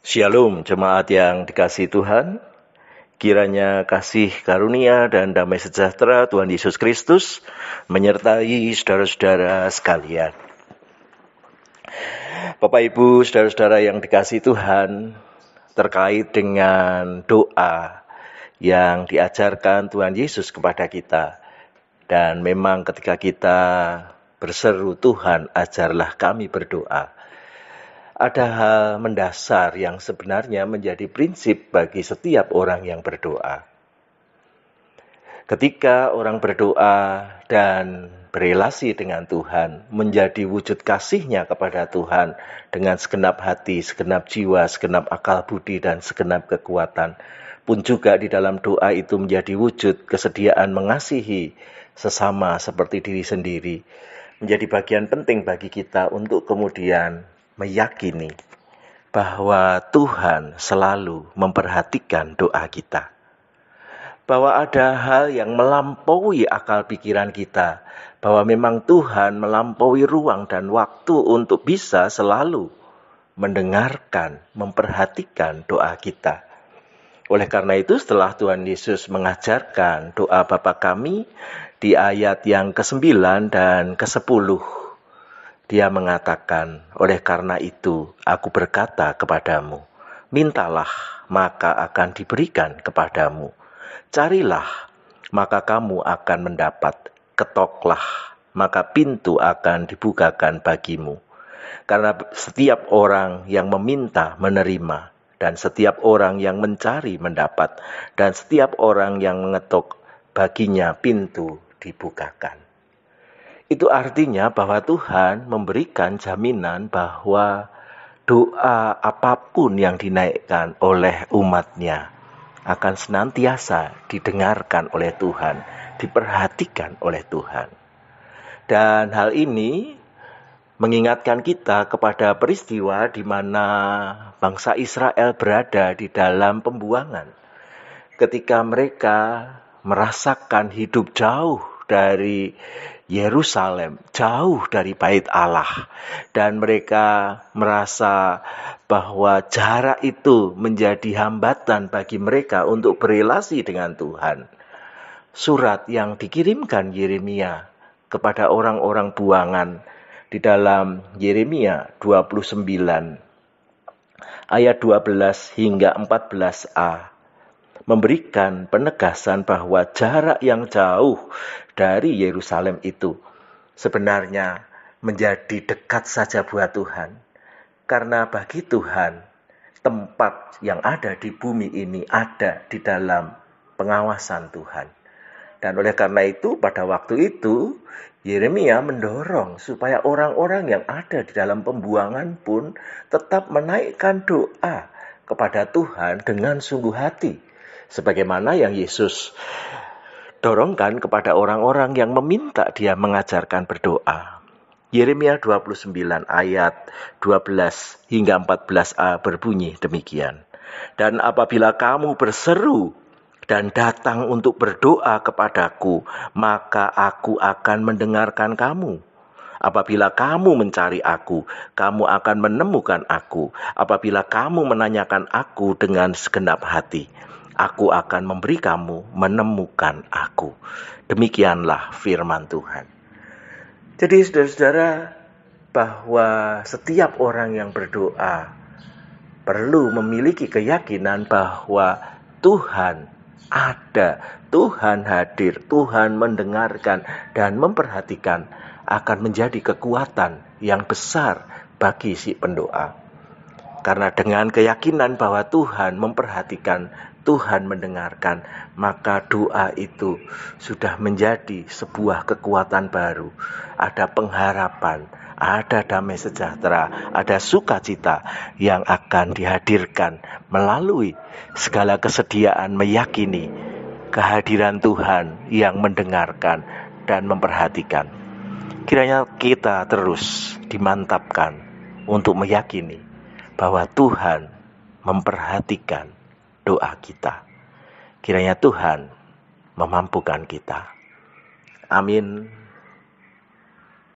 Shalom jemaat yang dikasihi Tuhan, kiranya kasih karunia dan damai sejahtera Tuhan Yesus Kristus menyertai saudara-saudara sekalian. Bapak Ibu, saudara-saudara yang dikasihi Tuhan, terkait dengan doa yang diajarkan Tuhan Yesus kepada kita. Dan memang ketika kita berseru, Tuhan ajarlah kami berdoa, ada hal mendasar yang sebenarnya menjadi prinsip bagi setiap orang yang berdoa. Ketika orang berdoa dan berelasi dengan Tuhan, menjadi wujud kasihnya kepada Tuhan dengan segenap hati, segenap jiwa, segenap akal budi, dan segenap kekuatan, pun juga di dalam doa itu menjadi wujud kesediaan mengasihi sesama seperti diri sendiri, menjadi bagian penting bagi kita untuk kemudian meyakini bahwa Tuhan selalu memperhatikan doa kita. Bahwa ada hal yang melampaui akal pikiran kita. Bahwa memang Tuhan melampaui ruang dan waktu untuk bisa selalu mendengarkan, memperhatikan doa kita. Oleh karena itu setelah Tuhan Yesus mengajarkan doa Bapa kami di ayat yang ke-9 dan ke-10, Dia mengatakan, oleh karena itu aku berkata kepadamu, mintalah maka akan diberikan kepadamu. Carilah maka kamu akan mendapat. Ketoklah maka pintu akan dibukakan bagimu. Karena setiap orang yang meminta menerima, dan setiap orang yang mencari mendapat, dan setiap orang yang mengetuk baginya pintu dibukakan. Itu artinya bahwa Tuhan memberikan jaminan bahwa doa apapun yang dinaikkan oleh umatnya akan senantiasa didengarkan oleh Tuhan, diperhatikan oleh Tuhan. Dan hal ini mengingatkan kita kepada peristiwa di mana bangsa Israel berada di dalam pembuangan. Ketika mereka merasakan hidup jauh dari Yerusalem, jauh dari bait Allah, dan mereka merasa bahwa jarak itu menjadi hambatan bagi mereka untuk berelasi dengan Tuhan. Surat yang dikirimkan Yeremia kepada orang-orang buangan di dalam Yeremia 29 ayat 12 hingga 14a memberikan penegasan bahwa jarak yang jauh dari Yerusalem itu sebenarnya menjadi dekat saja buat Tuhan. Karena bagi Tuhan, tempat yang ada di bumi ini ada di dalam pengawasan Tuhan. Dan oleh karena itu, pada waktu itu, Yeremia mendorong supaya orang-orang yang ada di dalam pembuangan pun tetap menaikkan doa kepada Tuhan dengan sungguh hati. Sebagaimana yang Yesus dorongkan kepada orang-orang yang meminta Dia mengajarkan berdoa. Yeremia 29 ayat 12 hingga 14a berbunyi demikian. Dan apabila kamu berseru dan datang untuk berdoa kepadaku, maka aku akan mendengarkan kamu. Apabila kamu mencari aku, kamu akan menemukan aku. Apabila kamu menanyakan aku dengan segenap hati, aku akan memberi kamu menemukan aku. Demikianlah firman Tuhan. Jadi saudara-saudara, bahwa setiap orang yang berdoa perlu memiliki keyakinan bahwa Tuhan ada, Tuhan hadir, Tuhan mendengarkan dan memperhatikan, akan menjadi kekuatan yang besar bagi si pendoa. Karena dengan keyakinan bahwa Tuhan memperhatikan, Tuhan mendengarkan, maka doa itu sudah menjadi sebuah kekuatan baru. Ada pengharapan, ada damai sejahtera, ada sukacita yang akan dihadirkan melalui segala kesediaan meyakini kehadiran Tuhan yang mendengarkan dan memperhatikan. Kiranya kita terus dimantapkan untuk meyakini bahwa Tuhan memperhatikan doa kita. Kiranya Tuhan memampukan kita. Amin.